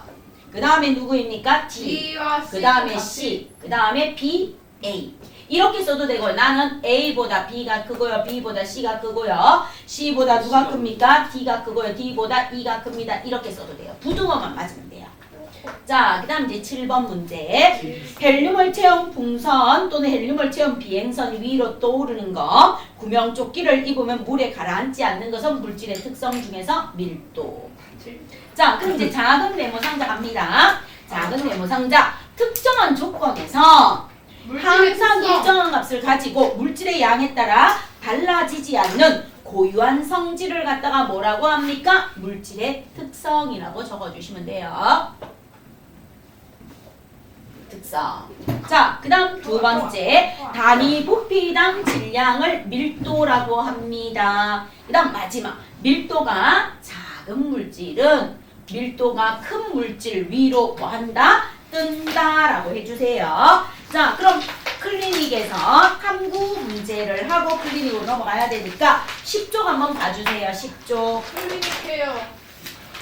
그 다음에 누구입니까? D. D와 C. 그 다음에 C. 그 다음에 B, A. 이렇게 써도 되고요. 나는 A보다 B가 크고요. B보다 C가 크고요. C보다 누가 큽니까? D가 크고요. D보다 E가 큽니다. 이렇게 써도 돼요. 부등호만 맞으면 돼요. 자, 그 다음 이제 7번 문제. 헬륨을 채운 풍선 또는 헬륨을 채운 비행선이 위로 떠오르는 거. 구명조끼를 입으면 물에 가라앉지 않는 것은 물질의 특성 중에서 밀도. 자, 그럼 이제 작은 네모 상자 갑니다. 작은 네모 상자. 특정한 조건에서 항상 일정한 값을 가지고 물질의 양에 따라 달라지지 않는 고유한 성질을 갖다가 뭐라고 합니까? 물질의 특성이라고 적어주시면 돼요. 특성. 자, 그 다음 두 번째. 단위 부피당 질량을 밀도라고 합니다. 그 다음 마지막. 밀도가 작은 물질은 밀도가 큰 물질 위로 뭐 한다? 뜬다 라고 해주세요. 자, 그럼 클리닉에서 탐구 문제를 하고 클리닉으로 넘어가야 되니까 10쪽 한번 봐주세요. 10쪽. 클리닉해요.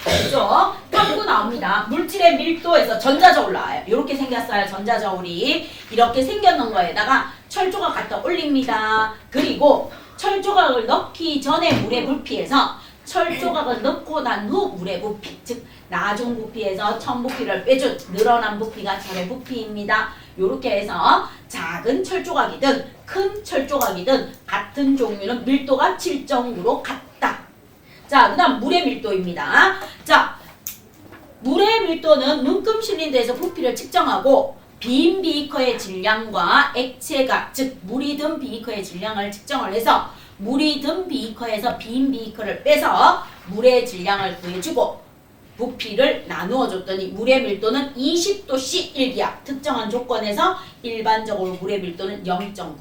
10쪽. 탐구 나옵니다. 물질의 밀도에서 전자저울 나와요. 이렇게 생겼어요. 전자저울이. 이렇게 생겨놓은 거에다가 철조각 갖다 올립니다. 그리고 철조각을 넣기 전에 물의 부피에서 철조각을 넣고 난 후 물의 부피, 즉 나중 부피에서 첨 부피를 빼준 늘어난 부피가 절의 부피입니다. 이렇게 해서 작은 철조각이든 큰 철조각이든 같은 종류는 밀도가 7.9로 같다. 자, 그 다음 물의 밀도입니다. 자, 물의 밀도는 눈금 실린더에서 부피를 측정하고 빈 비커의 질량과 액체가, 즉 물이 든 비커의 질량을 측정을 해서 물이 든 비커에서 빈 비커를 빼서 물의 질량을 구해주고 부피를 나누어 줬더니 물의 밀도는 20도씨 1기압. 특정한 조건에서 일반적으로 물의 밀도는 0.98.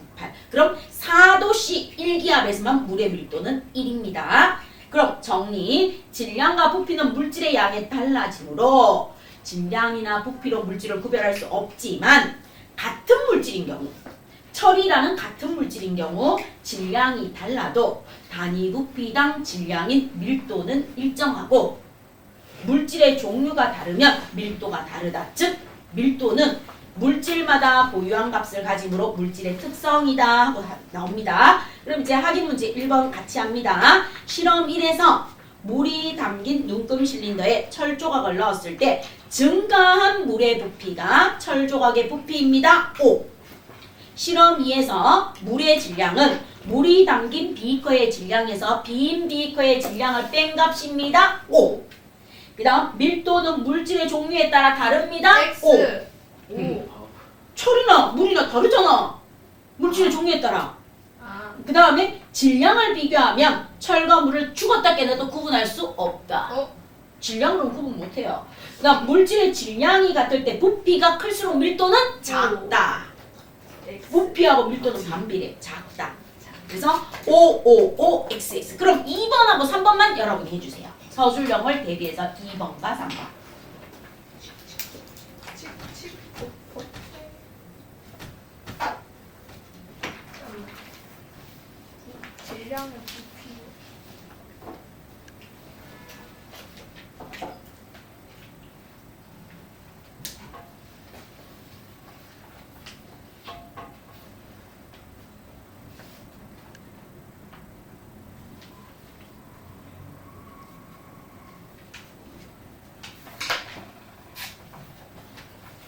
그럼 4도씨 1기압에서만 물의 밀도는 1입니다. 그럼 정리. 질량과 부피는 물질의 양에 달라지므로 질량이나 부피로 물질을 구별할 수 없지만 같은 물질인 경우, 철이라는 같은 물질인 경우 질량이 달라도 단위 부피당 질량인 밀도는 일정하고 물질의 종류가 다르면 밀도가 다르다. 즉 밀도는 물질마다 고유한 값을 가지므로 물질의 특성이다 하고 나옵니다. 그럼 이제 확인 문제 1번 같이 합니다. 실험 1에서 물이 담긴 눈금 실린더에 철조각을 넣었을 때 증가한 물의 부피가 철조각의 부피입니다. 5. 실험 2에서 물의 질량은 물이 담긴 비커의 질량에서 빈 비커의 질량을 뺀 값입니다. 5. 그 다음 밀도는 물질의 종류에 따라 다릅니다. X. 5. 철이나 물이나 다르잖아. 물질의 종류에 따라. 아. 그 다음에 질량을 비교하면 철과 물을 죽었다 깨나도 구분할 수 없다. 질량으로는 구분 못해요. 그 다음 물질의 질량이 같을 때 부피가 클수록 밀도는 작다. 부피하고 밀도는 반비례. 작다. 그래서 555XX. 그럼 2번하고 3번만 여러분이 해주세요. 서술형을 대비해서 2번과 3번. 질량의 부피.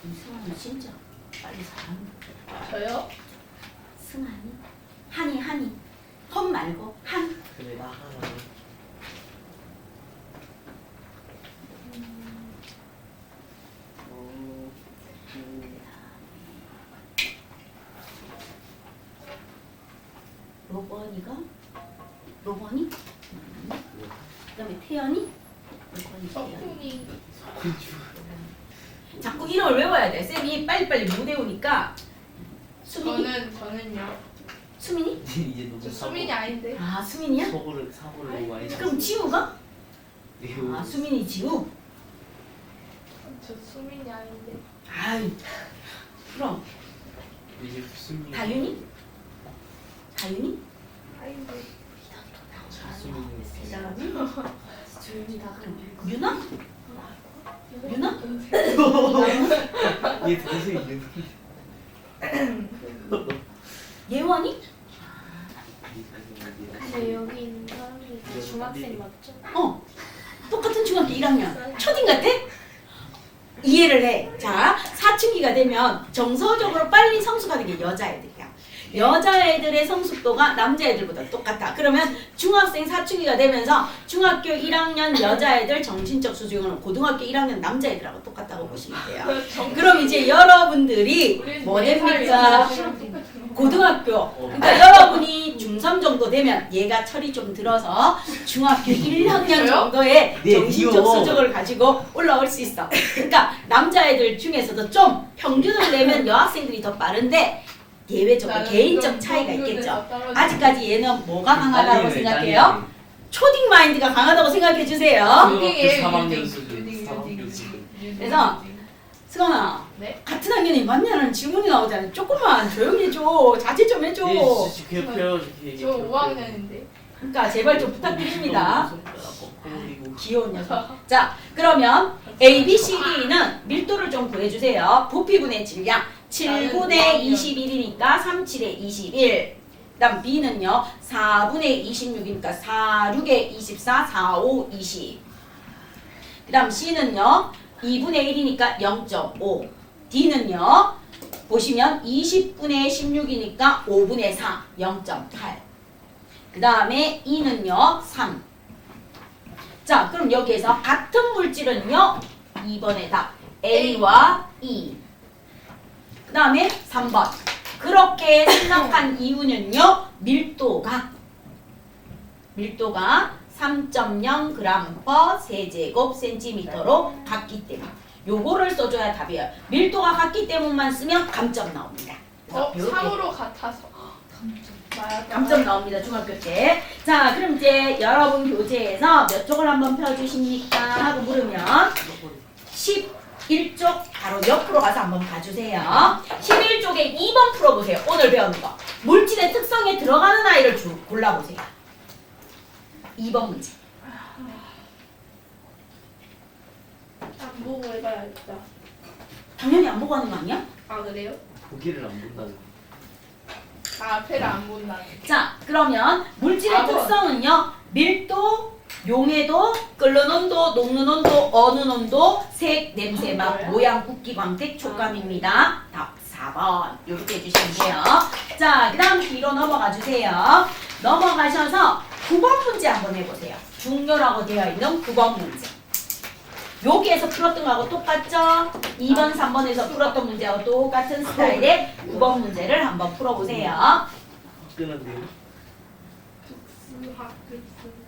이승환은 진짜 빨리 사람. 저요? 승한이? 한이. 험 말고 한. 그래 나 하나. 로번이가? 로번이? 그다음에 태연이? 로번이 태연이. 석훈이. 군주. 자꾸 이름을 외워야 돼. 쌤이 빨리빨리 못 외우니까. 수민이? 저는요. 수민이? 이제 너무 저 수민이 아닌데. 아 수민이야? 사고를 너무 많이 그럼 지우가? 했어. 아 수민이 지우? 저 수민이 아닌데. 아이 그럼 이제 무슨 다윤이? 다윤이? 아닌데. 대단하네. 유나? 유나? 얘 동생 이름. 예원이? 근데 여기 있는 사람들이 다 중학생 맞죠? 어 똑같은 중학교 1학년 초딩 같아? 이해를 해. 자 사춘기가 되면 정서적으로 빨리 성숙하는 게 여자애들이야. 여자애들의 성숙도가 남자애들보다 똑같아. 그러면 중학생 사춘기가 되면서 중학교 1학년 여자애들 정신적 수준은 고등학교 1학년 남자애들하고 똑같다고 보시면 돼요. 그럼 이제 여러분들이 뭐 됩니까? 고등학교. 그러니까 여러분이 중3 정도 되면 얘가 철이 좀 들어서 중학교 1학년 정도의 네, 정신적 귀여워. 수준을 가지고 올라올 수 있어. 그러니까 남자애들 중에서도 좀 평균을 내면 여학생들이 더 빠른데 예외적으로 개인적 차이가 있겠죠. 아직까지 얘는 뭐가 강하다고 생각해요? 초딩 마인드가 강하다고 생각해 주세요. 초딩이에요, 3학년 유딩, 수준. 유딩, 3학년 유딩, 수준. 유딩, 그래서 유딩. 승원아, 네? 같은 학년이 맞냐는 질문이 나오잖아. 조금만 조용히 해줘. 자제 좀 해줘. 얘 진짜 괴롭혀요. 저 5학년인데. 그러니까 제발 좀 부탁드립니다. 귀여운 녀석. 자, 그러면 A, B, C, D는 밀도를 좀 구해주세요. 부피분의 질량 7분의 21이니까 37의 21. 그다음 B는요 4분의 26이니까 4, 6의 24, 4, 5, 20. 그다음 C는요 2분의 1이니까 0.5. D는요 보시면 20분의 16이니까 5분의 4, 0.8. 그 다음에 E는요 3. 자 그럼 여기에서 같은 물질은요 2번의 답 A와 E. 그 다음에 3번 그렇게 생각한 이유는요 밀도가 3.0g 세제곱 센티미터로 같기 때문. 요거를 써줘야 답이에요. 밀도가 같기 때문만 쓰면 감점 나옵니다. 그래서 요렇게 3으로 같아서. 감점 나옵니다. 중학교 때. 자 그럼 이제 여러분 교재에서 몇 쪽을 한번 펴주십니까? 하고 물으면 11쪽 바로 옆으로 가서 한번 봐주세요. 11쪽에 2번 풀어보세요. 오늘 배우는 거. 물질의 특성에 들어가는 아이를 골라보세요. 2번 문제. 안 보고 해봐야겠다. 당연히 안 보고 하는 거 아니야? 아 그래요? 보기를 안 본다는. 아 앞에를 안 본다는. 자 그러면 물질의 아, 뭐. 특성은요. 밀도, 용해도, 끓는 온도, 녹는 온도, 어는 온도, 색, 냄새, 맛, 뭐야? 모양, 굵기, 광택, 촉감입니다. 답 4번 이렇게 해주시면 돼요. 자, 그 다음 뒤로 넘어가 주세요. 넘어가셔서 9번 문제 한번 해보세요. 중요라고 되어 있는 9번 문제. 여기에서 풀었던 거하고 똑같죠? 2번, 3번에서 풀었던 문제하고 똑같은 스타일의 9번 문제를 한번 풀어보세요. 끝났네요. 수학 급수.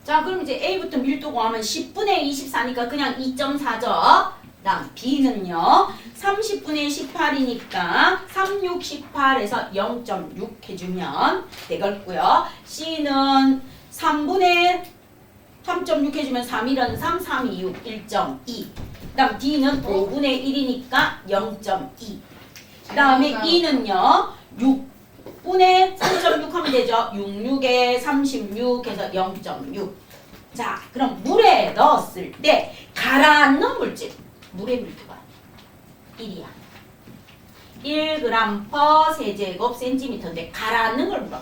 자 그럼 이제 A부터 밀도 구하면 10분의 24니까 그냥 2.4죠. 다음 B는요 30분의 18이니까 3, 6, 18에서 0.6 해주면 되겠고요. C는 3분의 3.6 해주면 3, 1은 3, 3, 2, 6, 1.2. 그다음 D는 5분의 1이니까 0.2. 그다음에 E는요 6분의 3.6 하면 되죠. 66에 36 해서 0.6. 자, 그럼 물에 넣었을 때 가라앉는 물질, 물의 밀도가 1이야. 1g per 세제곱 센티미터인데 가라앉는 걸 물어.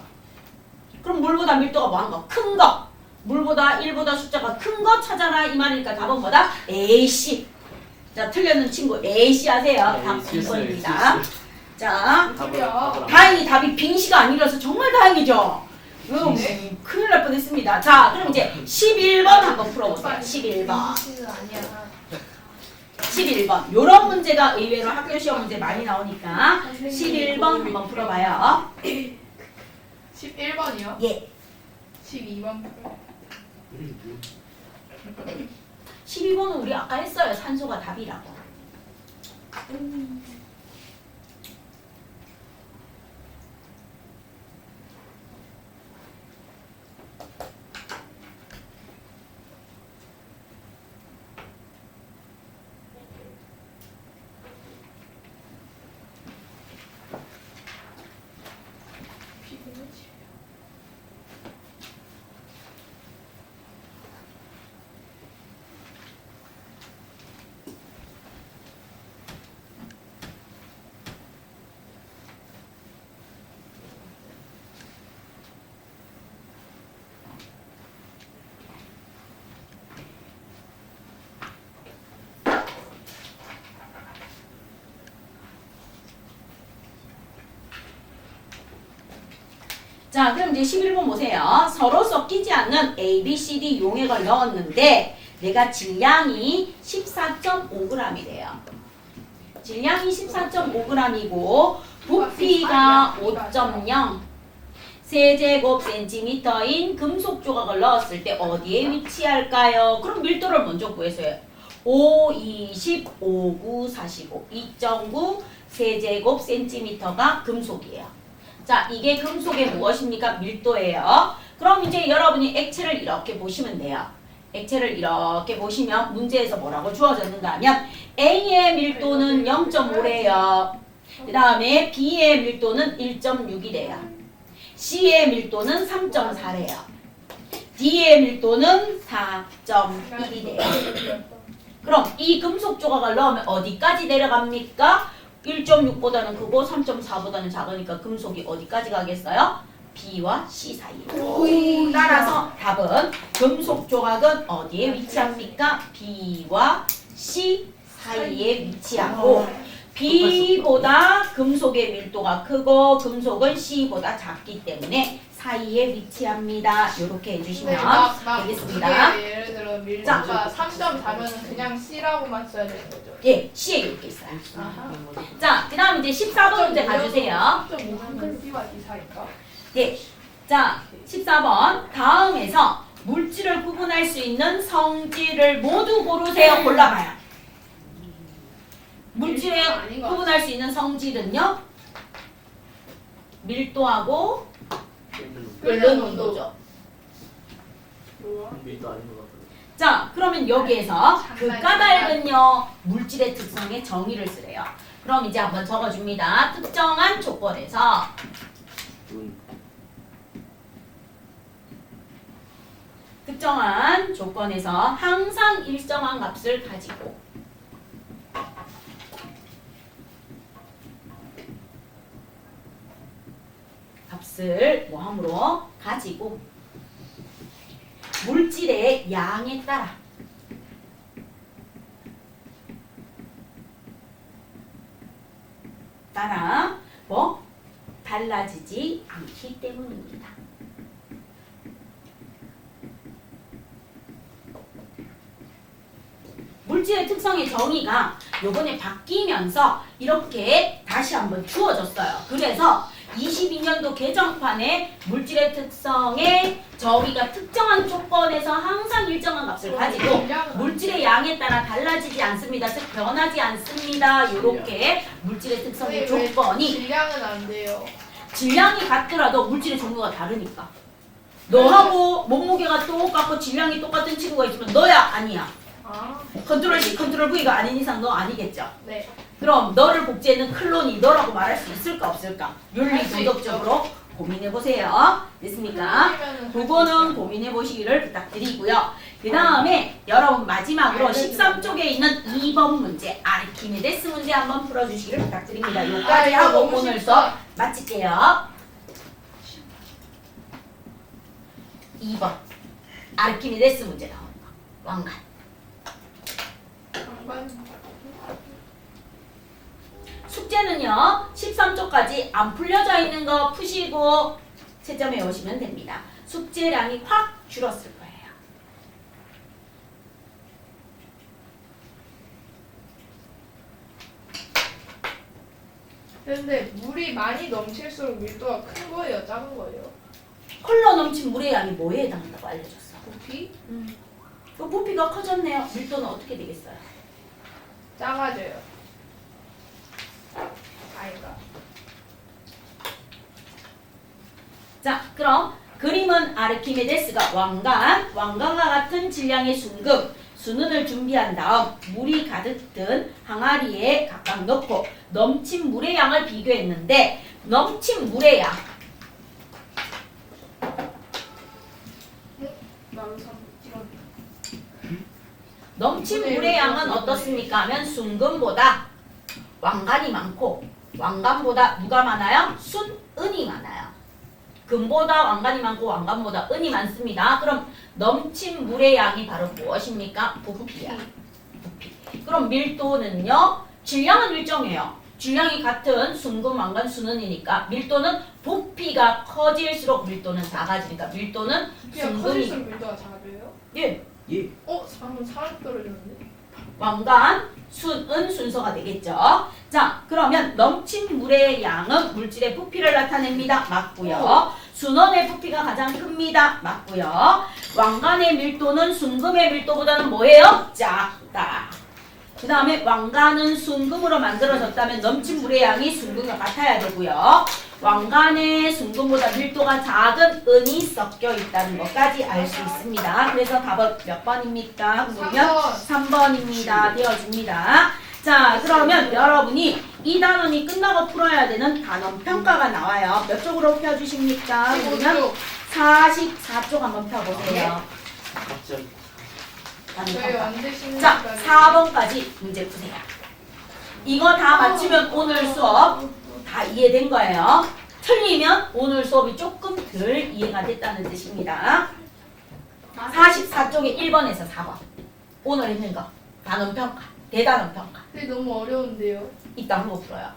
그럼 물보다 밀도가 뭐한 거? 큰 거. 물보다 1보다 숫자가 큰 거 찾아라 이 말이니까 답은 뭐다? AC. 자, 틀렸는 친구 AC 하세요. 답 2번입니다. 자, 다행히 답이 빙시가 아니라서 정말 다행이죠. 큰일 날 뻔했습니다. 자, 그럼 이제 11번 한번 풀어보세요. 11번. 11번. 요런 문제가 의외로 학교 시험 문제 많이 나오니까 11번 한번 풀어봐요. 11번이요? 예. 12번. 12번은 우리 아까 했어요. 산소가 답이라고. 자, 그럼 이제 11번 보세요. 서로 섞이지 않는 A, B, C, D 용액을 넣었는데 내가 질량이 14.5g이래요. 질량이 14.5g이고 부피가 5.0 세제곱 센티미터인 금속 조각을 넣었을 때 어디에 위치할까요? 그럼 밀도를 먼저 구해서요. 5, 20, 5, 9, 45, 2.9 세제곱 센티미터가 금속이에요. 자, 이게 금속의 무엇입니까? 밀도예요. 그럼 이제 여러분이 액체를 이렇게 보시면 돼요. 액체를 이렇게 보시면 문제에서 뭐라고 주어졌는가 하면 A의 밀도는 0.5래요. 그 다음에 B의 밀도는 1.6이래요. C의 밀도는 3.4래요. D의 밀도는 4.1이래요. 그럼 이 금속 조각을 넣으면 어디까지 내려갑니까? 1.6보다는 크고 3.4보다는 작으니까 금속이 어디까지 가겠어요? B와 C 사이로. 따라서 답은 금속 조각은 어디에 위치합니까? B와 C 사이에 위치하고 B보다 금속의 밀도가 크고 금속은 C보다 작기 때문에 사이에 위치합니다. 이렇게 해주시면 되겠습니다. 그게 예를 들어 밀도가 3.4면 그냥 C라고만 써야 되는 거죠? 예, C에 이렇게 있어요. 아하. 자, 그 다음 이제 14번 문제 가주세요. 3.5면 C와 D 사이인가? 예. 자, 14번. 다음에서 물질을 구분할 수 있는 성질을 모두 고르세요. 골라봐요. 물질을 아닌 것 구분할 수 있는 성질은요? 밀도하고 끓는 온도죠. 밀도 아닌 것 같아요. 자, 그러면 여기에서 그 까닭은요, 물질의 특성의 정의를 쓰래요. 그럼 이제 한번 적어줍니다. 특정한 조건에서 특정한 조건에서 항상 일정한 값을 가지고 값을 뭐함으로 가지고 물질의 양에 따라 뭐 달라지지 않기 때문입니다. 물질의 특성의 정의가 요번에 바뀌면서 이렇게 다시 한번 주어졌어요. 그래서 22년도 개정판에 물질의 특성의 정의가 특정한 조건에서 항상 일정한 값을 가지고 물질의 양에 따라 달라지지 않습니다. 즉 변하지 않습니다. 이렇게 물질의 특성의 조건이 질량은 안 돼요. 질량이 같더라도 물질의 종류가 다르니까. 너하고 몸무게가 똑같고 질량이 똑같은 친구가 있으면 너야 아니야. 아, 컨트롤 C, 컨트롤 V가 아닌 이상 너 아니겠죠? 네. 그럼 너를 복제하는 클론이 너라고 말할 수 있을까 없을까? 윤리 할수 도덕적으로 고민해 보세요. 됐습니까? 그러면은 그거는 고민해 보시기를 부탁드리고요. 그 다음에 여러분 마지막으로 알겠습니다. 13쪽에 있는 2번 문제 아르키메데스 문제 한번 풀어주시기를 부탁드립니다. 아, 요까지 이거 하고 너무 오늘 쉽다. 수업 마칠게요. 2번 아르키메데스 문제 나오는 거. 왕관. 왕관. 숙제는요 13쪽까지 안 풀려져 있는 거 푸시고 채점해 오시면 됩니다. 숙제량이 확 줄었을 거예요. 근데 물이 많이 넘칠수록 밀도가 큰 거예요, 작은 거예요? 컬러 넘친 물의 양이 뭐에 해당한다고 알려줬어? 부피? 그 부피가 커졌네요. 밀도는 어떻게 되겠어요? 작아져요. 아이가. 자, 그럼 그림은 아르키메데스가 왕관과 같은 질량의 순은을 준비한 다음 물이 가득 든 항아리에 각각 넣고 넘친 물의 양을 비교했는데 넘친 물의 양 넘친 물의 양은 어떻습니까? 하면 순금보다 왕관이 많고 왕관보다 누가 많아요? 순은이 많아요. 금보다 왕관이 많고 왕관보다 은이 많습니다. 그럼 넘친 물의 양이 바로 무엇입니까? 부피야. 부피. 그럼 밀도는요? 질량은 일정해요. 질량이 같은 순금, 왕관, 순은이니까 밀도는 부피가 커질수록 밀도는 작아지니까 밀도는 부피가 순금이 커질수록 밀도가 작아져요? 예. 예. 방금 사람 떨어졌는데? 왕관, 순은 순서가 되겠죠. 자, 그러면 넘친 물의 양은 물질의 부피를 나타냅니다. 맞고요. 순원의 부피가 가장 큽니다. 맞고요. 왕관의 밀도는 순금의 밀도보다는 뭐예요? 작다. 그 다음에 왕관은 순금으로 만들어졌다면 넘친 물의 양이 순금과 같아야 되고요. 왕관의 순금보다 밀도가 작은 은이 섞여 있다는 것까지 알 수 있습니다. 그래서 답은 몇 번입니까? 그러면 3번입니다. 되어집니다. 자, 그러면 여러분이 이 단원이 끝나고 풀어야 되는 단원 평가가 나와요. 몇 쪽으로 펴주십니까? 그러면 44쪽 한번 펴보세요. 갑자기. 단원 저희 평가. 안 되시는 자, 4번까지 문제 푸세요. 이거 다 맞추면 오늘 수업 다 이해된 거예요. 틀리면 오늘 수업이 조금 덜 이해가 됐다는 뜻입니다. 44쪽에 1번에서 4번. 오늘 있는 거. 단원 평가. 대단원 평가. 근데 너무 어려운데요. 이따 한번 풀어요.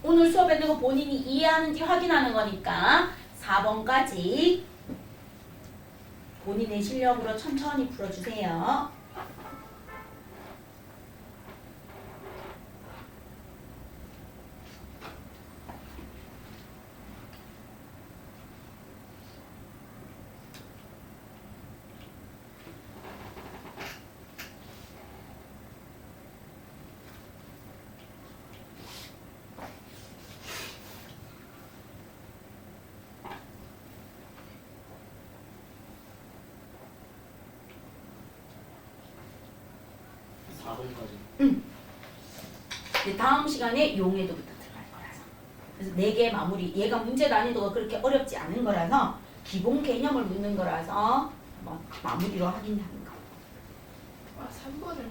오늘 수업에 있는 거 본인이 이해하는지 확인하는 거니까 4번까지 본인의 실력으로 천천히 풀어주세요. 이제 다음 시간에 용해도부터 들어갈 거라서. 그래서 4개 마무리. 얘가 문제 난이도가 그렇게 어렵지 않은 거라서 기본 개념을 묻는 거라서 한번 마무리로 확인하는 거. 아, 3번을.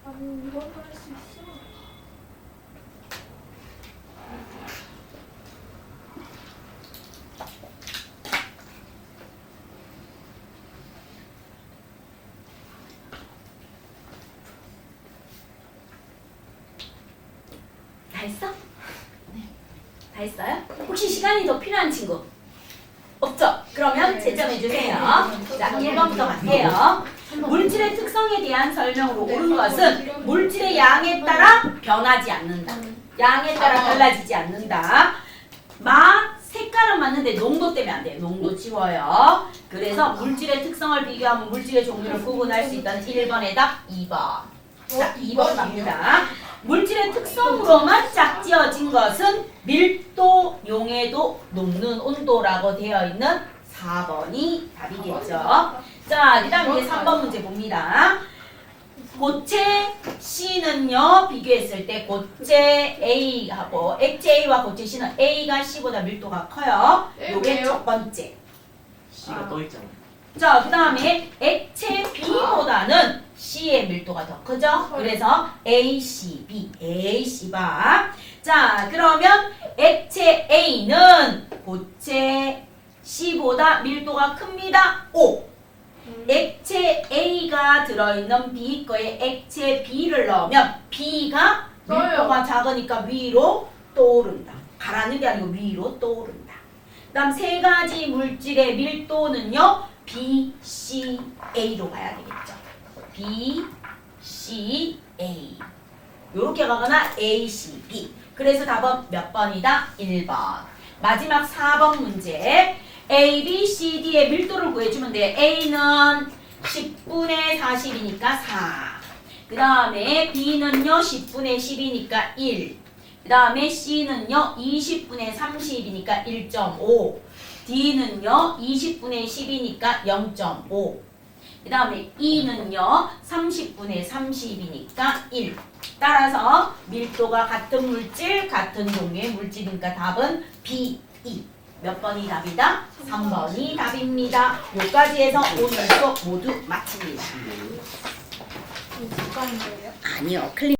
아니 이건 할 수 있어. 했어? 다 했어요? 혹시 시간이 더 필요한 친구? 없죠? 그러면 채점해 주세요. 자, 1번부터 갈게요. 물질의 특성에 대한 설명으로 옳은 것은 물질의 양에 따라 변하지 않는다. 양에 따라 달라지지 않는다. 색깔은 맞는데 농도 때문에 안 돼요. 농도 지워요. 그래서 물질의 특성을 비교하면 물질의 종류를 구분할 수 있다는 1번의 답 2번. 자, 2번 갑니다. 물질의 특성으로만 짝지어진 것은 밀도, 용해도, 녹는 온도라고 되어 있는 4번이 답이겠죠. 자, 그 다음 이제 3번 문제 봅니다. 고체 C는요, 비교했을 때 고체 A하고 액체 A와 고체 C는 A가 C보다 밀도가 커요. 요게 첫 번째. C가 떠 있잖아. 자, 그 다음에 액체 B보다는 C의 밀도가 더 크죠? 그래서 ACB, AC바. 자, 그러면 액체 A는 고체 C보다 밀도가 큽니다. O. 액체 A가 들어있는 B거에 액체 B를 넣으면 B가 밀도가 작으니까 위로 떠오른다. 가라앉는 게 아니고 위로 떠오른다. 그 다음 세 가지 물질의 밀도는요. B, C, A로 가야 되겠죠. B, C, A. 요렇게 가거나 A, C, B. 그래서 답은 몇 번이다? 1번. 마지막 4번 문제. A, B, C, D의 밀도를 구해주면 돼요. A는 10분의 40이니까 4. 그 다음에 B는요 10분의 10이니까 1. 그 다음에 C는요 20분의 30이니까 1.5. D는요 20분의 10이니까 0.5. 그 다음에 E는요 30분의 30이니까 1. 따라서 밀도가 같은 물질, 같은 종류의 물질이니까 답은 B, E. 몇 번이 답이다? 3번이 답입니다. 여기까지 해서 오늘 수업 모두 마칩니다. 직관인 거예요? 아니요. 클릭.